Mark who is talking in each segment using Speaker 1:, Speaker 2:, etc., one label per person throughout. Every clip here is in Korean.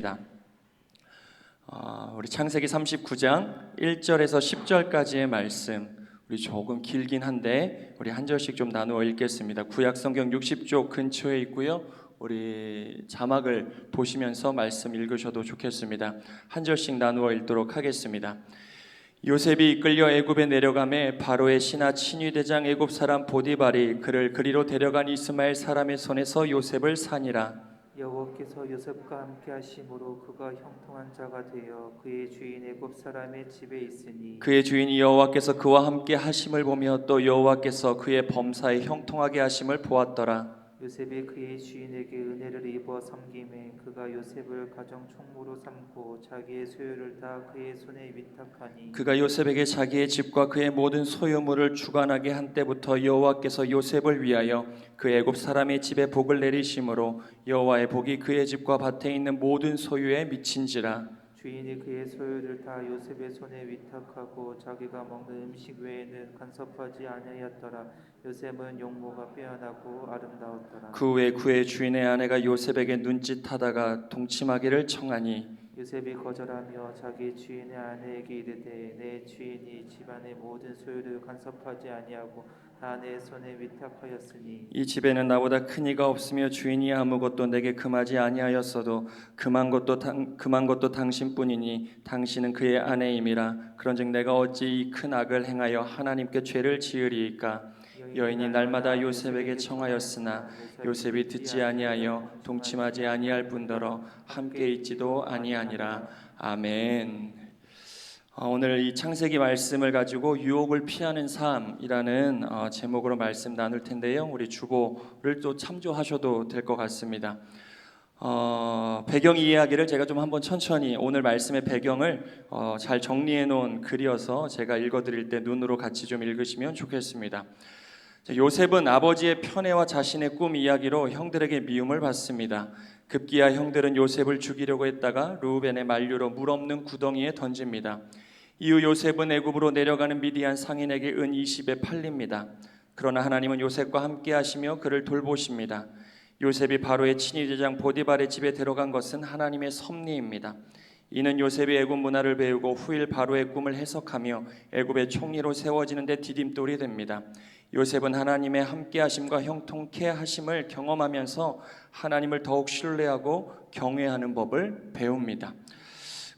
Speaker 1: 하겠습니다. 우리 창세기 39장 1절에서 10절까지의 말씀, 우리 조금 길긴 한데 우리 한 절씩 좀 나누어 읽겠습니다. 구약성경 60쪽 근처에 있고요. 우리 자막을 보시면서 말씀 읽으셔도 좋겠습니다. 한 절씩 나누어 읽도록 하겠습니다. 요셉이 이끌려 애굽에 내려가매 바로의 신하 친위대장 애굽 사람 보디발이 그를 그리로 데려간 이스마엘 사람의 손에서 요셉을 산이라.
Speaker 2: 여호와께서 요셉과 함께 하심으로 그가 형통한 자가 되어 그의 주인 애굽 사람의 집에 있으니
Speaker 1: 그의 주인 여호와께서 그와 함께 하심을 보며 또 여호와께서 그의 범사에 형통하게 하심을 보았더라.
Speaker 2: 요셉이 그의 주인에게 은혜를 입어 섬김에 그가 요셉을 가정 총무로 삼고 자기의 소유를 다 그의 손에 위탁하니
Speaker 1: 그가 요셉에게 자기의 집과 그의 모든 소유물을 주관하게 한 때부터 여호와께서 요셉을 위하여 그 애굽 사람의 집에 복을 내리심으로 여호와의 복이 그의 집과 밭에 있는 모든 소유에 미친지라.
Speaker 2: 주인이 그의 소유를 다 요셉의 손에 위탁하고 자기가 먹는 음식 외에는 간섭하지 아니하였더라. 요셉은 용모가 빼어나고 아름다웠더라.
Speaker 1: 그 후에 그의 주인의 아내가 요셉에게 눈짓하다가 동침하기를 청하니
Speaker 2: 요셉이 거절하며 자기 주인의 아내에게 이르되 내 주인이 집안의 모든 소유를 간섭하지 아니하고 다 내 손에 위탁하였으니
Speaker 1: 이 집에는 나보다 큰 이가 없으며 주인이 아무것도 내게 금하지 아니하였어도 금한 것도 당신뿐이니 당신은 그의 아내임이라. 그런즉 내가 어찌 이 큰 악을 행하여 하나님께 죄를 지으리이까. 여인이 날마다 요셉에게 청하였으나 요셉이 듣지 아니하여 동침하지 아니할 뿐더러 함께 있지도 아니하니라. 아멘. 오늘 이 창세기 말씀을 가지고 유혹을 피하는 삶이라는 제목으로 말씀 나눌 텐데요. 우리 주보를 또 참조하셔도 될 것 같습니다. 배경 이야기를 제가 좀 한번 천천히 오늘 말씀의 배경을 잘 정리해 놓은 글이어서 제가 읽어드릴 때 눈으로 같이 좀 읽으시면 좋겠습니다. 요셉은 아버지의 편애와 자신의 꿈 이야기로 형들에게 미움을 받습니다. 급기야 형들은 요셉을 죽이려고 했다가 르우벤의 만류로 물 없는 구덩이에 던집니다. 이후 요셉은 애굽으로 내려가는 미디안 상인에게 은 20에 팔립니다. 그러나 하나님은 요셉과 함께 하시며 그를 돌보십니다. 요셉이 바로의 친위대장 보디발의 집에 들어간 것은 하나님의 섭리입니다. 이는 요셉이 애굽 문화를 배우고 후일 바로의 꿈을 해석하며 애굽의 총리로 세워지는 데 디딤돌이 됩니다. 요셉은 하나님의 함께 하심과 형통케 하심을 경험하면서 하나님을 더욱 신뢰하고 경외하는 법을 배웁니다.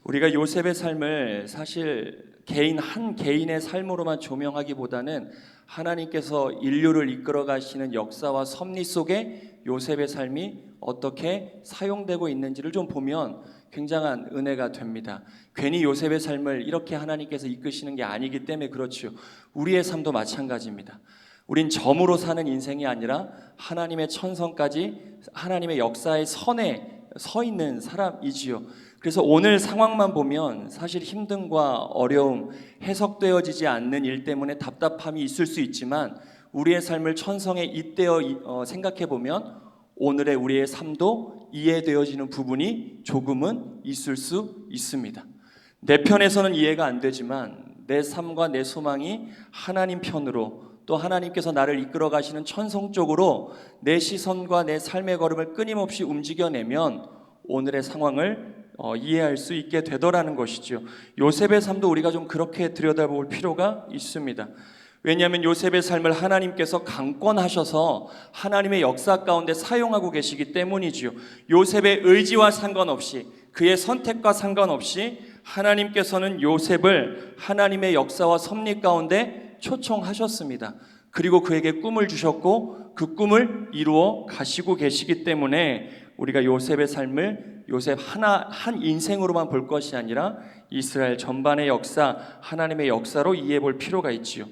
Speaker 1: 우리가 요셉의 삶을 사실 한 개인의 삶으로만 조명하기보다는 하나님께서 인류를 이끌어 가시는 역사와 섭리 속에 요셉의 삶이 어떻게 사용되고 있는지를 좀 보면 굉장한 은혜가 됩니다. 괜히 요셉의 삶을 이렇게 하나님께서 이끄시는 게 아니기 때문에 그렇죠. 우리의 삶도 마찬가지입니다. 우린 점으로 사는 인생이 아니라 하나님의 천성까지 하나님의 역사의 선에 서 있는 사람이지요. 그래서 오늘 상황만 보면 사실 힘듦과 어려움, 해석되어지지 않는 일 때문에 답답함이 있을 수 있지만 우리의 삶을 천성에 잇대어 생각해 보면 오늘의 우리의 삶도 이해되어지는 부분이 조금은 있을 수 있습니다. 내 편에서는 이해가 안 되지만 내 삶과 내 소망이 하나님 편으로 또 하나님께서 나를 이끌어 가시는 천성적으로 내 시선과 내 삶의 걸음을 끊임없이 움직여내면 오늘의 상황을 이해할 수 있게 되더라는 것이죠. 요셉의 삶도 우리가 좀 그렇게 들여다볼 필요가 있습니다. 왜냐하면 요셉의 삶을 하나님께서 강권하셔서 하나님의 역사 가운데 사용하고 계시기 때문이지요. 요셉의 의지와 상관없이 그의 선택과 상관없이 하나님께서는 요셉을 하나님의 역사와 섭리 가운데 초청하셨습니다. 그리고 그에게 꿈을 주셨고 그 꿈을 이루어 가시고 계시기 때문에 우리가 요셉의 삶을 요셉 한 인생으로만 볼 것이 아니라 이스라엘 전반의 역사, 하나님의 역사로 이해해 볼 필요가 있지요.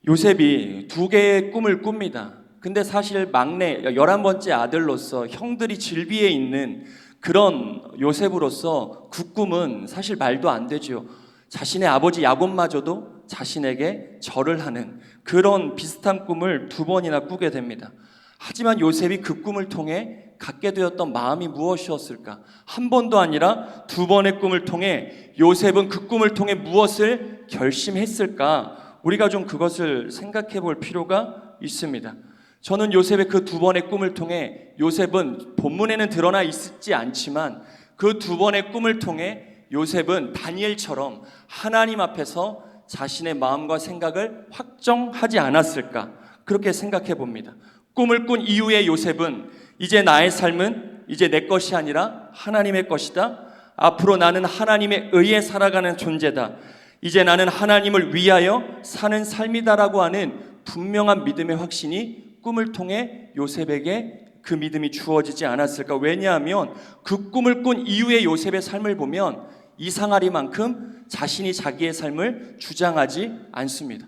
Speaker 1: 요셉이 2개의 꿈을 꿉니다. 근데 사실 막내 11번째 아들로서 형들이 질비해 있는 그런 요셉으로서 그 꿈은 사실 말도 안 되죠. 자신의 아버지 야곱마저도 자신에게 절을 하는 그런 비슷한 꿈을 2번이나 꾸게 됩니다. 하지만 요셉이 그 꿈을 통해 갖게 되었던 마음이 무엇이었을까? 한 번도 아니라 2번의 꿈을 통해 요셉은 그 꿈을 통해 무엇을 결심했을까? 우리가 좀 그것을 생각해 볼 필요가 있습니다. 저는 요셉의 그 2번의 꿈을 통해 요셉은 본문에는 드러나 있지 않지만 그 두 번의 꿈을 통해 요셉은 다니엘처럼 하나님 앞에서 자신의 마음과 생각을 확정하지 않았을까, 그렇게 생각해 봅니다. 꿈을 꾼 이후에 요셉은 이제 나의 삶은 이제 내 것이 아니라 하나님의 것이다. 앞으로 나는 하나님에 의해 살아가는 존재다. 이제 나는 하나님을 위하여 사는 삶이다라고 하는 분명한 믿음의 확신이 꿈을 통해 요셉에게 그 믿음이 주어지지 않았을까. 왜냐하면 그 꿈을 꾼 이후의 요셉의 삶을 보면 이상하리만큼 자신이 자기의 삶을 주장하지 않습니다.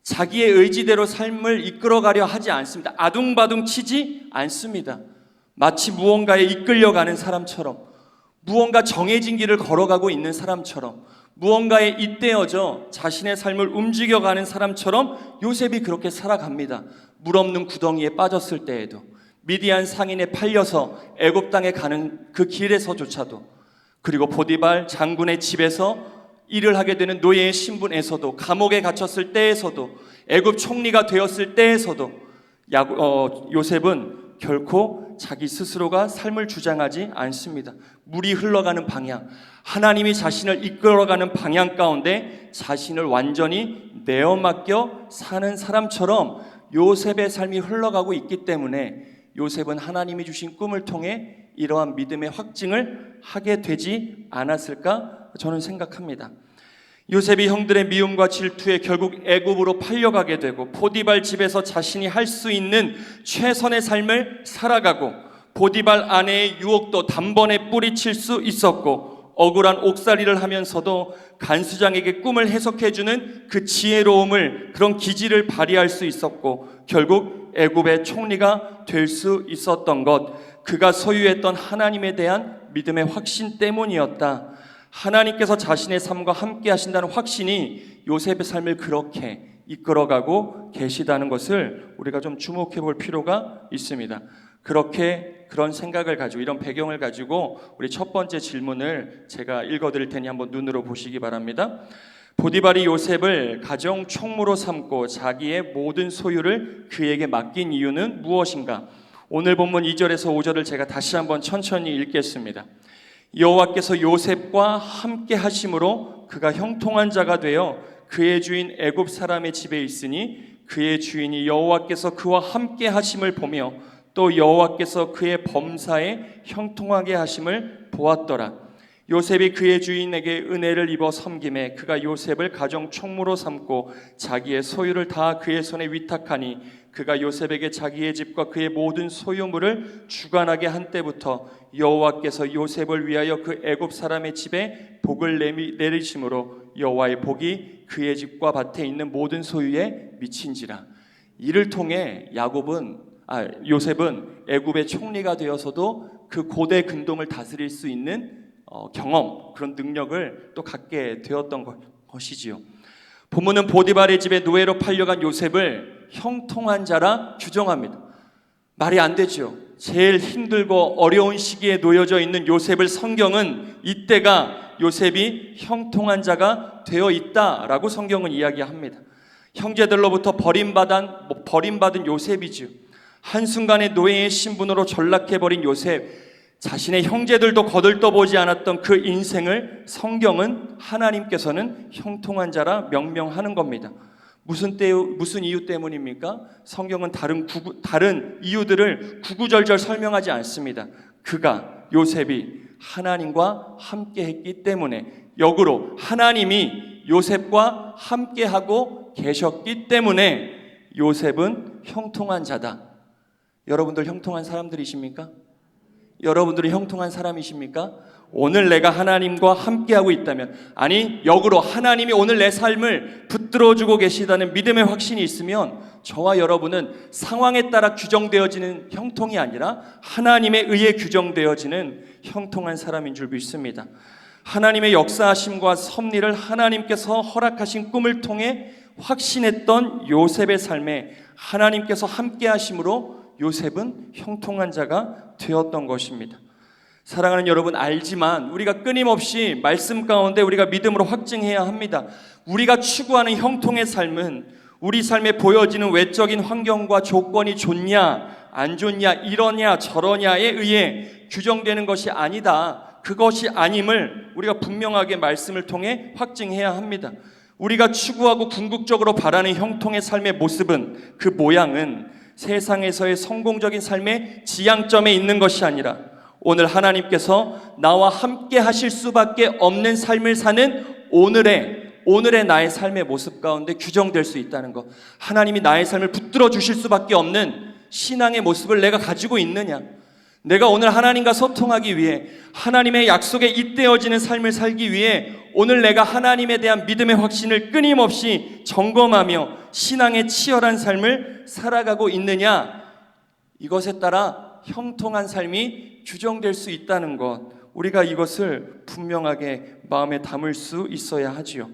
Speaker 1: 자기의 의지대로 삶을 이끌어가려 하지 않습니다. 아둥바둥 치지 않습니다. 마치 무언가에 이끌려가는 사람처럼, 무언가 정해진 길을 걸어가고 있는 사람처럼, 무언가에 잇대어져 자신의 삶을 움직여가는 사람처럼 요셉이 그렇게 살아갑니다. 물 없는 구덩이에 빠졌을 때에도, 미디안 상인에 팔려서 애굽 땅에 가는 그 길에서조차도, 그리고 보디발 장군의 집에서 일을 하게 되는 노예의 신분에서도, 감옥에 갇혔을 때에서도, 애굽 총리가 되었을 때에서도 요셉은 결코 자기 스스로가 삶을 주장하지 않습니다. 물이 흘러가는 방향, 하나님이 자신을 이끌어가는 방향 가운데 자신을 완전히 내어 맡겨 사는 사람처럼 요셉의 삶이 흘러가고 있기 때문에 요셉은 하나님이 주신 꿈을 통해 이러한 믿음의 확증을 하게 되지 않았을까 저는 생각합니다. 요셉이 형들의 미움과 질투에 결국 애굽으로 팔려가게 되고, 보디발 집에서 자신이 할 수 있는 최선의 삶을 살아가고, 보디발 아내의 유혹도 단번에 뿌리칠 수 있었고, 억울한 옥살이를 하면서도 간수장에게 꿈을 해석해주는 그 지혜로움을, 그런 기질을 발휘할 수 있었고, 결국 애굽의 총리가 될 수 있었던 것, 그가 소유했던 하나님에 대한 믿음의 확신 때문이었다. 하나님께서 자신의 삶과 함께 하신다는 확신이 요셉의 삶을 그렇게 이끌어가고 계시다는 것을 우리가 좀 주목해 볼 필요가 있습니다. 그런 생각을 가지고, 이런 배경을 가지고 우리 첫 번째 질문을 제가 읽어드릴 테니 한번 눈으로 보시기 바랍니다. 보디발이 요셉을 가정 총무로 삼고 자기의 모든 소유를 그에게 맡긴 이유는 무엇인가? 오늘 본문 2절에서 5절을 제가 다시 한번 천천히 읽겠습니다. 여호와께서 요셉과 함께 하심으로 그가 형통한 자가 되어 그의 주인 애굽 사람의 집에 있으니, 그의 주인이 여호와께서 그와 함께 하심을 보며 또 여호와께서 그의 범사에 형통하게 하심을 보았더라. 요셉이 그의 주인에게 은혜를 입어 섬김에 그가 요셉을 가정 총무로 삼고 자기의 소유를 다 그의 손에 위탁하니, 그가 요셉에게 자기의 집과 그의 모든 소유물을 주관하게 한 때부터 여호와께서 요셉을 위하여 그 애굽 사람의 집에 복을 내리심으로 여호와의 복이 그의 집과 밭에 있는 모든 소유에 미친지라. 이를 통해 요셉은 애굽의 총리가 되어서도 그 고대 근동을 다스릴 수 있는 경험, 그런 능력을 또 갖게 되었던 것이지요. 본문은 보디발의 집에 노예로 팔려간 요셉을 형통한 자라 규정합니다. 말이 안 되죠. 제일 힘들고 어려운 시기에 놓여져 있는 요셉을 성경은 이때가 요셉이 형통한 자가 되어 있다라고 성경은 이야기합니다. 형제들로부터 버림받은 요셉이죠. 한순간에 노예의 신분으로 전락해버린 요셉, 자신의 형제들도 거들떠보지 않았던 그 인생을 성경은, 하나님께서는 형통한 자라 명명하는 겁니다. 무슨 이유 때문입니까? 성경은 다른 이유들을 구구절절 설명하지 않습니다. 요셉이 하나님과 함께 했기 때문에, 역으로 하나님이 요셉과 함께하고 계셨기 때문에 요셉은 형통한 자다. 여러분들 형통한 사람들이십니까? 여러분들이 형통한 사람이십니까? 오늘 내가 하나님과 함께하고 있다면, 아니 역으로 하나님이 오늘 내 삶을 붙들어주고 계시다는 믿음의 확신이 있으면 저와 여러분은 상황에 따라 규정되어지는 형통이 아니라 하나님에 의해 규정되어지는 형통한 사람인 줄 믿습니다. 하나님의 역사하심과 섭리를 하나님께서 허락하신 꿈을 통해 확신했던 요셉의 삶에 하나님께서 함께 하심으로 요셉은 형통한 자가 되었던 것입니다. 사랑하는 여러분, 알지만 우리가 끊임없이 말씀 가운데 우리가 믿음으로 확증해야 합니다. 우리가 추구하는 형통의 삶은 우리 삶에 보여지는 외적인 환경과 조건이 좋냐 안 좋냐, 이러냐 저러냐에 의해 규정되는 것이 아니다. 그것이 아님을 우리가 분명하게 말씀을 통해 확증해야 합니다. 우리가 추구하고 궁극적으로 바라는 형통의 삶의 모습은, 그 모양은 세상에서의 성공적인 삶의 지향점에 있는 것이 아니라 오늘 하나님께서 나와 함께 하실 수밖에 없는 삶을 사는 오늘의 나의 삶의 모습 가운데 규정될 수 있다는 것. 하나님이 나의 삶을 붙들어 주실 수밖에 없는 신앙의 모습을 내가 가지고 있느냐, 내가 오늘 하나님과 소통하기 위해, 하나님의 약속에 잇대어지는 삶을 살기 위해 오늘 내가 하나님에 대한 믿음의 확신을 끊임없이 점검하며 신앙의 치열한 삶을 살아가고 있느냐, 이것에 따라 형통한 삶이 규정될 수 있다는 것, 우리가 이것을 분명하게 마음에 담을 수 있어야 하지요.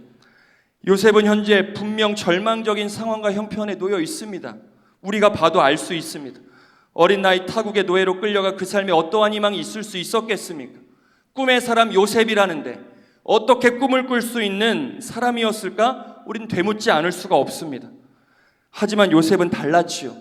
Speaker 1: 요셉은 현재 분명 절망적인 상황과 형편에 놓여 있습니다. 우리가 봐도 알 수 있습니다. 어린 나이 타국의 노예로 끌려가 그 삶에 어떠한 희망이 있을 수 있었겠습니까? 꿈의 사람 요셉이라는데 어떻게 꿈을 꿀 수 있는 사람이었을까? 우린 되묻지 않을 수가 없습니다. 하지만 요셉은 달랐지요.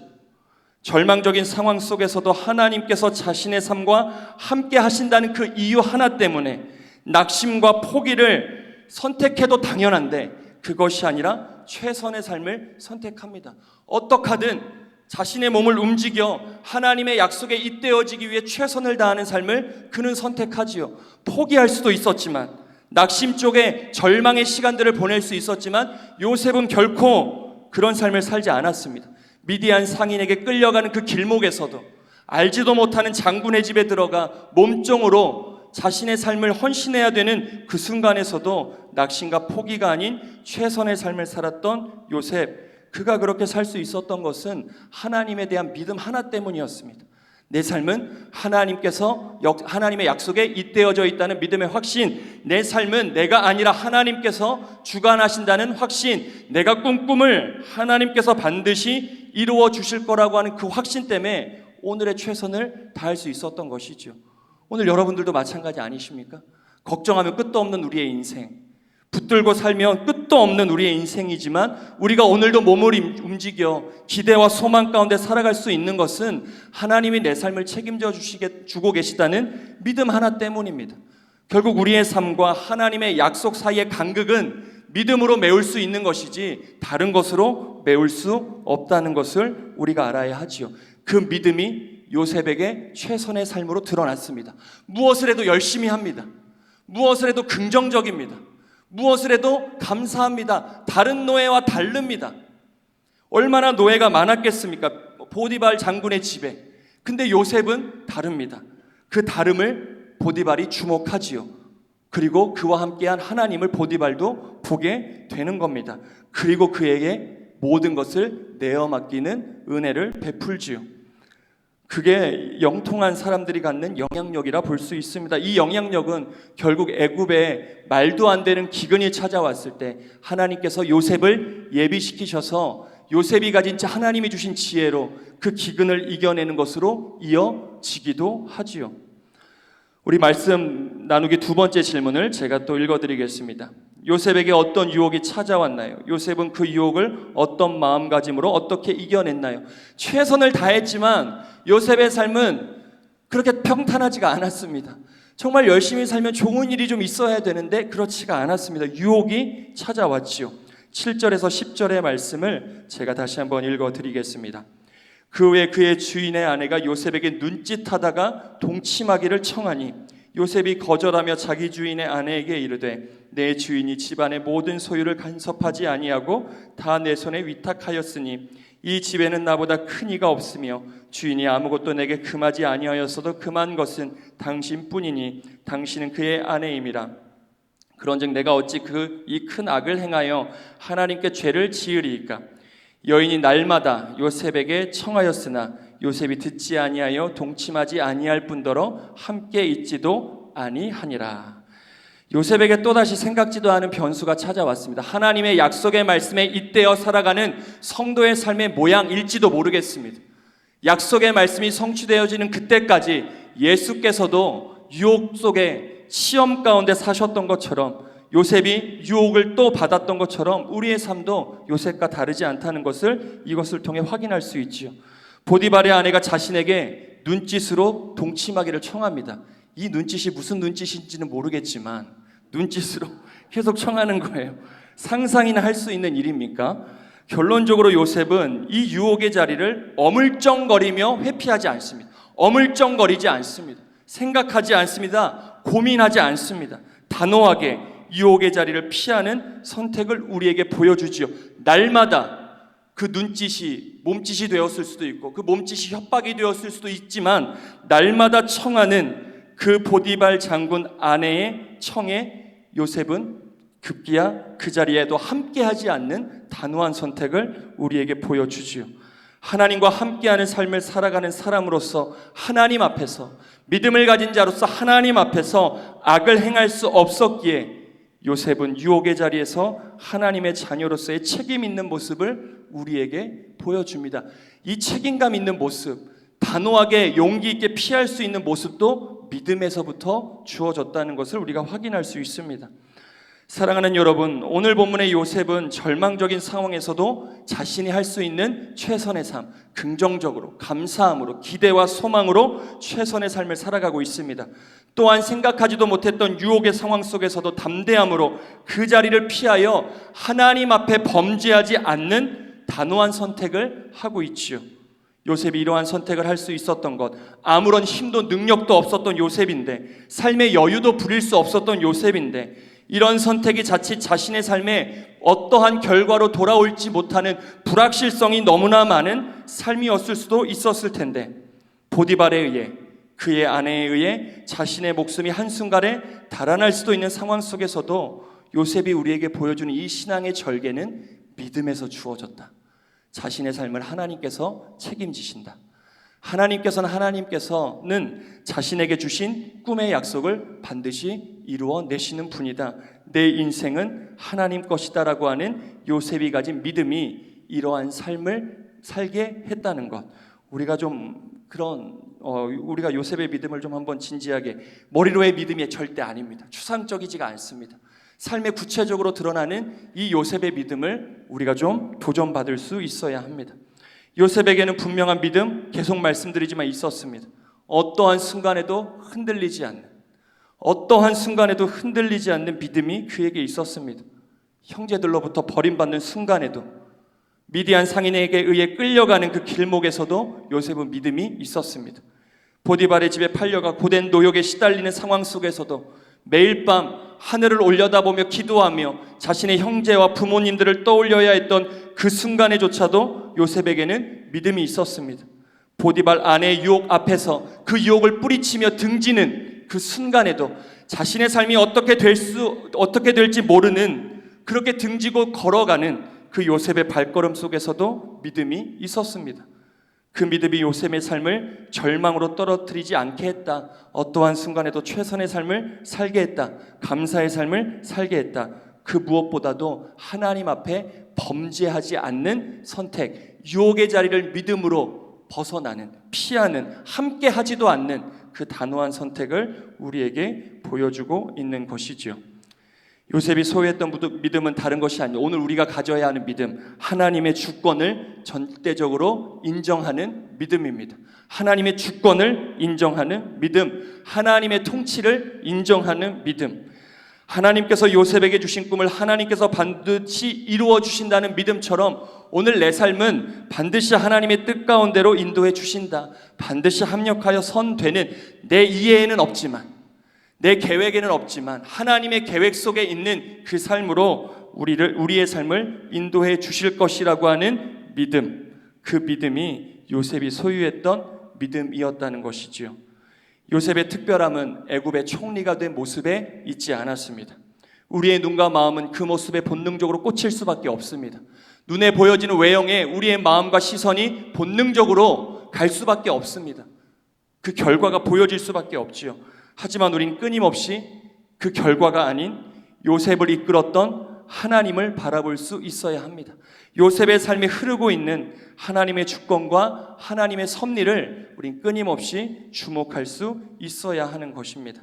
Speaker 1: 절망적인 상황 속에서도 하나님께서 자신의 삶과 함께 하신다는 그 이유 하나 때문에 낙심과 포기를 선택해도 당연한데 그것이 아니라 최선의 삶을 선택합니다. 어떻게 하든 자신의 몸을 움직여 하나님의 약속에 잇대어지기 위해 최선을 다하는 삶을 그는 선택하지요. 포기할 수도 있었지만, 낙심 쪽에 절망의 시간들을 보낼 수 있었지만 요셉은 결코 그런 삶을 살지 않았습니다. 미디안 상인에게 끌려가는 그 길목에서도 알지도 못하는 장군의 집에 들어가 몸종으로 자신의 삶을 헌신해야 되는 그 순간에서도 낙심과 포기가 아닌 최선의 삶을 살았던 요셉, 그가 그렇게 살 수 있었던 것은 하나님에 대한 믿음 하나 때문이었습니다. 내 삶은 하나님의 약속에 잇대어져 있다는 믿음의 확신, 내 삶은 내가 아니라 하나님께서 주관하신다는 확신, 내가 꿈을 하나님께서 반드시 이루어 주실 거라고 하는 그 확신 때문에 오늘의 최선을 다할 수 있었던 것이죠. 오늘 여러분들도 마찬가지 아니십니까? 걱정하면 끝도 없는 우리의 인생, 붙들고 살면 끝도 없는 우리의 인생이지만 우리가 오늘도 몸을 움직여 기대와 소망 가운데 살아갈 수 있는 것은 하나님이 내 삶을 책임져 주고 계시다는 믿음 하나 때문입니다. 결국 우리의 삶과 하나님의 약속 사이의 간극은 믿음으로 메울 수 있는 것이지 다른 것으로 메울 수 없다는 것을 우리가 알아야 하지요. 그 믿음이 요셉에게 최선의 삶으로 드러났습니다. 무엇을 해도 열심히 합니다. 무엇을 해도 긍정적입니다. 무엇을 해도 감사합니다. 다른 노예와 다릅니다. 얼마나 노예가 많았겠습니까? 보디발 장군의 집에. 근데 요셉은 다릅니다. 그 다름을 보디발이 주목하지요. 그리고 그와 함께한 하나님을 보디발도 보게 되는 겁니다. 그리고 그에게 모든 것을 내어 맡기는 은혜를 베풀지요. 그게 영통한 사람들이 갖는 영향력이라 볼 수 있습니다. 이 영향력은 결국 애굽에 말도 안 되는 기근이 찾아왔을 때 하나님께서 요셉을 예비시키셔서 요셉이 가진 하나님이 주신 지혜로 그 기근을 이겨내는 것으로 이어지기도 하지요. 우리 말씀 나누기 두 번째 질문을 제가 또 읽어드리겠습니다. 요셉에게 어떤 유혹이 찾아왔나요? 요셉은 그 유혹을 어떤 마음가짐으로 어떻게 이겨냈나요? 최선을 다했지만 요셉의 삶은 그렇게 평탄하지가 않았습니다. 정말 열심히 살면 좋은 일이 좀 있어야 되는데 그렇지가 않았습니다. 유혹이 찾아왔지요. 7절에서 10절의 말씀을 제가 다시 한번 읽어드리겠습니다. 그 후에 그의 주인의 아내가 요셉에게 눈짓하다가 동침하기를 청하니 요셉이 거절하며 자기 주인의 아내에게 이르되 내 주인이 집안의 모든 소유를 간섭하지 아니하고 다 내 손에 위탁하였으니 이 집에는 나보다 큰 이가 없으며 주인이 아무것도 내게 금하지 아니하였어도 금한 것은 당신뿐이니 당신은 그의 아내임이라. 그런즉 내가 어찌 이 큰 악을 행하여 하나님께 죄를 지으리이까. 여인이 날마다 요셉에게 청하였으나 요셉이 듣지 아니하여 동침하지 아니할 뿐더러 함께 있지도 아니하니라. 요셉에게 또다시 생각지도 않은 변수가 찾아왔습니다. 하나님의 약속의 말씀에 잇대어 살아가는 성도의 삶의 모양일지도 모르겠습니다. 약속의 말씀이 성취되어지는 그때까지 예수께서도 유혹 속에 시험 가운데 사셨던 것처럼 요셉이 유혹을 또 받았던 것처럼 우리의 삶도 요셉과 다르지 않다는 것을 이것을 통해 확인할 수 있지요. 보디발의 아내가 자신에게 눈짓으로 동침하기를 청합니다. 이 눈짓이 무슨 눈짓인지는 모르겠지만 눈짓으로 계속 청하는 거예요. 상상이나 할 수 있는 일입니까? 결론적으로 요셉은 이 유혹의 자리를 어물쩡거리며 회피하지 않습니다. 어물쩡거리지 않습니다. 생각하지 않습니다. 고민하지 않습니다. 단호하게 유혹의 자리를 피하는 선택을 우리에게 보여주지요. 날마다 그 눈짓이 몸짓이 되었을 수도 있고 그 몸짓이 협박이 되었을 수도 있지만 날마다 청하는 그 보디발 장군 아내의 청에 요셉은 급기야 그 자리에도 함께하지 않는 단호한 선택을 우리에게 보여주지요. 하나님과 함께하는 삶을 살아가는 사람으로서 하나님 앞에서 믿음을 가진 자로서 하나님 앞에서 악을 행할 수 없었기에 요셉은 유혹의 자리에서 하나님의 자녀로서의 책임 있는 모습을 우리에게 보여줍니다. 이 책임감 있는 모습, 단호하게 용기 있게 피할 수 있는 모습도 믿음에서부터 주어졌다는 것을 우리가 확인할 수 있습니다. 사랑하는 여러분, 오늘 본문의 요셉은 절망적인 상황에서도 자신이 할 수 있는 최선의 삶, 긍정적으로, 감사함으로, 기대와 소망으로 최선의 삶을 살아가고 있습니다. 또한 생각하지도 못했던 유혹의 상황 속에서도 담대함으로 그 자리를 피하여 하나님 앞에 범죄하지 않는 단호한 선택을 하고 있지요. 요셉이 이러한 선택을 할 수 있었던 것, 아무런 힘도 능력도 없었던 요셉인데, 삶의 여유도 부릴 수 없었던 요셉인데, 이런 선택이 자칫 자신의 삶에 어떠한 결과로 돌아올지 못하는 불확실성이 너무나 많은 삶이었을 수도 있었을 텐데, 보디발에 의해, 그의 아내에 의해 자신의 목숨이 한순간에 달아날 수도 있는 상황 속에서도 요셉이 우리에게 보여주는 이 신앙의 절개는 믿음에서 주어졌다. 자신의 삶을 하나님께서 책임지신다. 하나님께서는 자신에게 주신 꿈의 약속을 반드시 이루어내시는 분이다. 내 인생은 하나님 것이다 라고 하는 요셉이 가진 믿음이 이러한 삶을 살게 했다는 것, 우리가 좀 우리가 요셉의 믿음을 좀 한번 진지하게, 머리로의 믿음이 절대 아닙니다. 추상적이지가 않습니다. 삶에 구체적으로 드러나는 이 요셉의 믿음을 우리가 좀 도전받을 수 있어야 합니다. 요셉에게는 분명한 믿음, 계속 말씀드리지만 있었습니다. 어떠한 순간에도 흔들리지 않는 믿음이 그에게 있었습니다. 형제들로부터 버림받는 순간에도, 미디안 상인에게 의해 끌려가는 그 길목에서도 요셉은 믿음이 있었습니다. 보디발의 집에 팔려가 고된 노역에 시달리는 상황 속에서도 매일 밤 하늘을 올려다보며 기도하며 자신의 형제와 부모님들을 떠올려야 했던 그 순간에조차도 요셉에게는 믿음이 있었습니다. 보디발 아내의 유혹 앞에서 그 유혹을 뿌리치며 등지는 그 순간에도 자신의 삶이 어떻게 될지 모르는, 그렇게 등지고 걸어가는 그 요셉의 발걸음 속에서도 믿음이 있었습니다. 그 믿음이 요셉의 삶을 절망으로 떨어뜨리지 않게 했다. 어떠한 순간에도 최선의 삶을 살게 했다. 감사의 삶을 살게 했다. 그 무엇보다도 하나님 앞에 범죄하지 않는 선택, 유혹의 자리를 믿음으로 벗어나는, 피하는, 함께 하지도 않는 그 단호한 선택을 우리에게 보여주고 있는 것이지요. 요셉이 소유했던 믿음은 다른 것이 아니고 오늘 우리가 가져야 하는 믿음, 하나님의 주권을 절대적으로 인정하는 믿음입니다. 하나님의 주권을 인정하는 믿음, 하나님의 통치를 인정하는 믿음, 하나님께서 요셉에게 주신 꿈을 하나님께서 반드시 이루어 주신다는 믿음처럼 오늘 내 삶은 반드시 하나님의 뜻 가운데로 인도해 주신다. 반드시 합력하여 선되는, 내 이해에는 없지만, 내 계획에는 없지만 하나님의 계획 속에 있는 그 삶으로 우리의 삶을 인도해 주실 것이라고 하는 믿음, 그 믿음이 요셉이 소유했던 믿음이었다는 것이지요. 요셉의 특별함은 애굽의 총리가 된 모습에 있지 않았습니다. 우리의 눈과 마음은 그 모습에 본능적으로 꽂힐 수밖에 없습니다. 눈에 보여지는 외형에 우리의 마음과 시선이 본능적으로 갈 수밖에 없습니다. 그 결과가 보여질 수밖에 없지요. 하지만 우린 끊임없이 그 결과가 아닌 요셉을 이끌었던 하나님을 바라볼 수 있어야 합니다. 요셉의 삶에 흐르고 있는 하나님의 주권과 하나님의 섭리를 우린 끊임없이 주목할 수 있어야 하는 것입니다.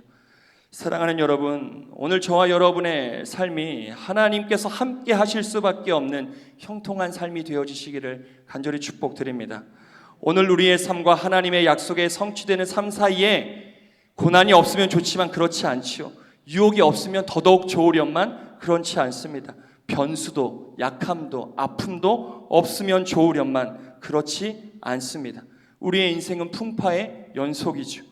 Speaker 1: 사랑하는 여러분, 오늘 저와 여러분의 삶이 하나님께서 함께 하실 수밖에 없는 형통한 삶이 되어지시기를 간절히 축복드립니다. 오늘 우리의 삶과 하나님의 약속에 성취되는 삶 사이에 고난이 없으면 좋지만 그렇지 않지요. 유혹이 없으면 더더욱 좋으련만 그렇지 않습니다. 변수도 약함도 아픔도 없으면 좋으련만 그렇지 않습니다. 우리의 인생은 풍파의 연속이죠.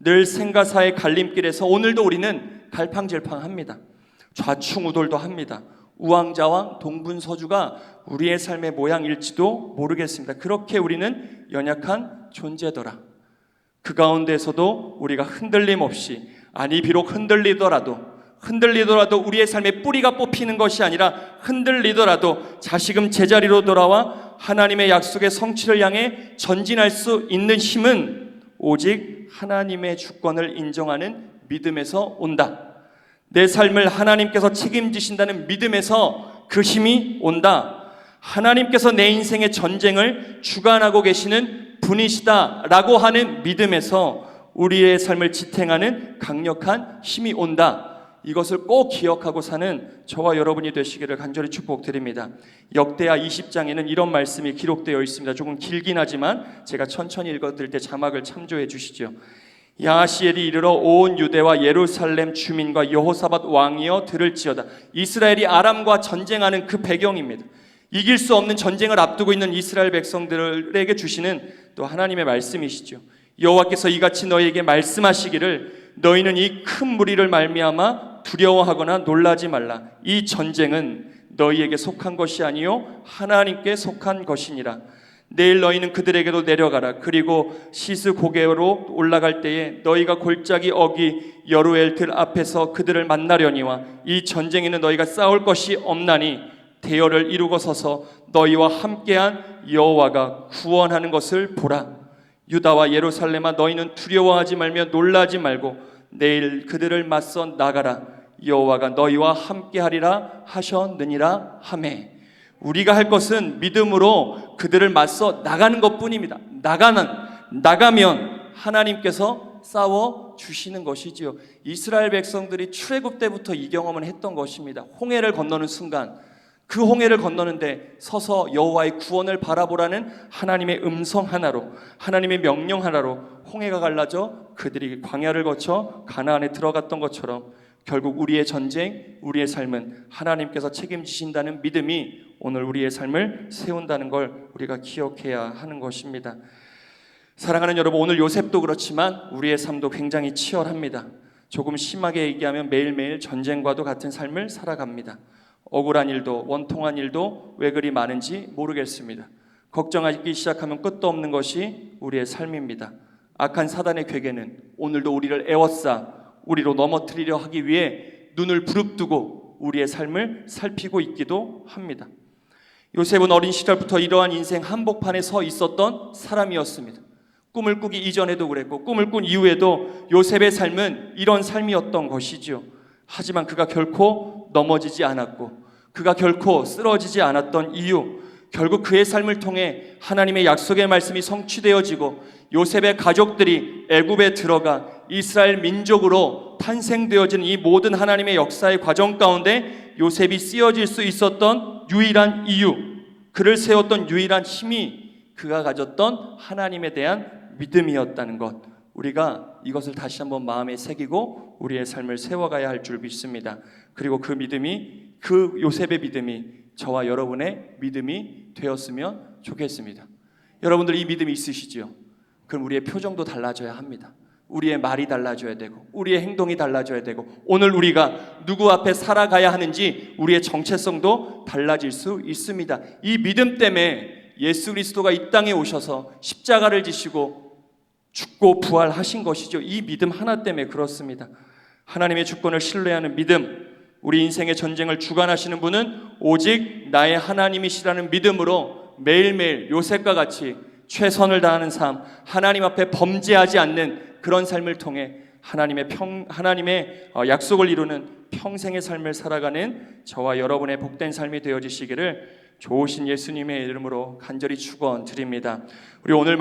Speaker 1: 늘 생가사의 갈림길에서 오늘도 우리는 갈팡질팡합니다. 좌충우돌도 합니다. 우왕좌왕 동분서주가 우리의 삶의 모양일지도 모르겠습니다. 그렇게 우리는 연약한 존재더라. 그 가운데서도 우리가 흔들림 없이, 아니 비록 흔들리더라도 우리의 삶의 뿌리가 뽑히는 것이 아니라 흔들리더라도 다시금 제자리로 돌아와 하나님의 약속의 성취를 향해 전진할 수 있는 힘은 오직 하나님의 주권을 인정하는 믿음에서 온다. 내 삶을 하나님께서 책임지신다는 믿음에서 그 힘이 온다. 하나님께서 내 인생의 전쟁을 주관하고 계시는 분이시다라고 하는 믿음에서 우리의 삶을 지탱하는 강력한 힘이 온다. 이것을 꼭 기억하고 사는 저와 여러분이 되시기를 간절히 축복드립니다. 역대하 20장에는 이런 말씀이 기록되어 있습니다. 조금 길긴 하지만 제가 천천히 읽어드릴 때 자막을 참조해 주시죠. 야하시엘이 이르러 온 유대와 예루살렘 주민과 여호사밧 왕이여 들을지어다. 이스라엘이 아람과 전쟁하는 그 배경입니다. 이길 수 없는 전쟁을 앞두고 있는 이스라엘 백성들에게 주시는 또 하나님의 말씀이시죠. 여호와께서 이같이 너희에게 말씀하시기를 너희는 이 큰 무리를 말미암아 두려워하거나 놀라지 말라. 이 전쟁은 너희에게 속한 것이 아니요 하나님께 속한 것이니라. 내일 너희는 그들에게도 내려가라. 그리고 시스 고개로 올라갈 때에 너희가 골짜기 어기 여루엘 들 앞에서 그들을 만나려니와 이 전쟁에는 너희가 싸울 것이 없나니 대열을 이루고 서서 너희와 함께한 여호와가 구원하는 것을 보라. 유다와 예루살렘아 너희는 두려워하지 말며 놀라지 말고 내일 그들을 맞서 나가라. 여호와가 너희와 함께하리라 하셨느니라 하매. 우리가 할 것은 믿음으로 그들을 맞서 나가는 것뿐입니다. 나가면 하나님께서 싸워 주시는 것이지요. 이스라엘 백성들이 출애굽 때부터 이 경험을 했던 것입니다. 홍해를 건너는 순간 그 홍해를 건너는데 서서 여호와의 구원을 바라보라는 하나님의 음성 하나로, 하나님의 명령 하나로 홍해가 갈라져 그들이 광야를 거쳐 가나안에 들어갔던 것처럼 결국 우리의 전쟁, 우리의 삶은 하나님께서 책임지신다는 믿음이 오늘 우리의 삶을 세운다는 걸 우리가 기억해야 하는 것입니다. 사랑하는 여러분, 오늘 요셉도 그렇지만 우리의 삶도 굉장히 치열합니다. 조금 심하게 얘기하면 매일매일 전쟁과도 같은 삶을 살아갑니다. 억울한 일도 원통한 일도 왜 그리 많은지 모르겠습니다. 걱정하기 시작하면 끝도 없는 것이 우리의 삶입니다. 악한 사단의 괴계는 오늘도 우리를 애워싸 우리로 넘어뜨리려 하기 위해 눈을 부릅뜨고 우리의 삶을 살피고 있기도 합니다. 요셉은 어린 시절부터 이러한 인생 한복판에 서 있었던 사람이었습니다. 꿈을 꾸기 이전에도 그랬고 꿈을 꾼 이후에도 요셉의 삶은 이런 삶이었던 것이죠. 하지만 그가 결코 넘어지지 않았고 그가 결코 쓰러지지 않았던 이유, 결국 그의 삶을 통해 하나님의 약속의 말씀이 성취되어지고 요셉의 가족들이 애굽에 들어가 이스라엘 민족으로 탄생되어진 이 모든 하나님의 역사의 과정 가운데 요셉이 쓰여질 수 있었던 유일한 이유, 그를 세웠던 유일한 힘이 그가 가졌던 하나님에 대한 믿음이었다는 것, 우리가 이것을 다시 한번 마음에 새기고 우리의 삶을 세워가야 할 줄 믿습니다. 그리고 그 믿음이, 그 요셉의 믿음이 저와 여러분의 믿음이 되었으면 좋겠습니다. 여러분들 이 믿음이 있으시지요? 그럼 우리의 표정도 달라져야 합니다. 우리의 말이 달라져야 되고 우리의 행동이 달라져야 되고 오늘 우리가 누구 앞에 살아가야 하는지 우리의 정체성도 달라질 수 있습니다. 이 믿음 때문에 예수 그리스도가 이 땅에 오셔서 십자가를 지시고 죽고 부활하신 것이죠. 이 믿음 하나 때문에 그렇습니다. 하나님의 주권을 신뢰하는 믿음, 우리 인생의 전쟁을 주관하시는 분은 오직 나의 하나님이시라는 믿음으로 매일매일 요셉과 같이 최선을 다하는 삶, 하나님 앞에 범죄하지 않는 그런 삶을 통해 하나님의 약속을 이루는 평생의 삶을 살아가는 저와 여러분의 복된 삶이 되어지시기를 좋으신 예수님의 이름으로 간절히 축원드립니다. 우리 오늘